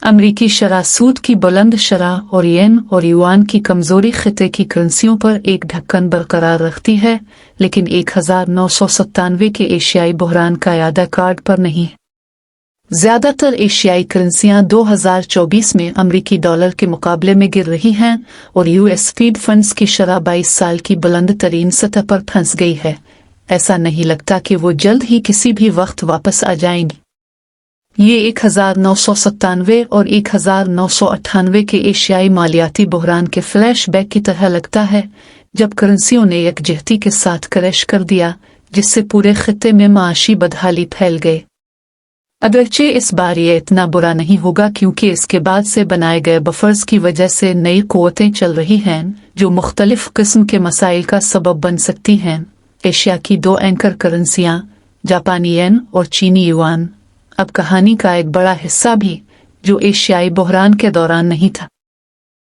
अमरीकी शरह सूद की बुलंद शरह और येन और युआन की कमजोरी खिते की करेंसियों पर एक ढक्कन बरकरार रखती है, लेकिन 1997 के एशियाई बहरान का यादा कार्ड पर नहीं। ज्यादातर एशियाई करेंसियां 2024 में अमरीकी डॉलर के मुकाबले में गिर रही हैं और यूएस फीड फंड्स की शरह 22 साल की बुलंद तरीन सतह पर फंस गई है। ऐसा नहीं लगता कि वो जल्द ही किसी भी वक्त वापस आ जाएंगी। ये 1997 और 1998 के एशियाई मालियाती बहरान के फ्लैशबैक की तरह लगता है, जब करेंसियों ने यकजहती के साथ क्रैश कर दिया, जिससे पूरे खिते में माशी बदहाली फैल गए। अगरचे इस बार ये इतना बुरा नहीं होगा क्योंकि इसके बाद से बनाए गए बफर्स की वजह से नई कुव्वतें चल रही हैं जो मुख्तलिफ किस्म के मसाइल का सबब बन सकती हैं। एशिया की दो एंकर करेंसियां जापानी येन और चीनी युआन अब कहानी का एक बड़ा हिस्सा भी जो एशियाई बहरान के दौरान नहीं था।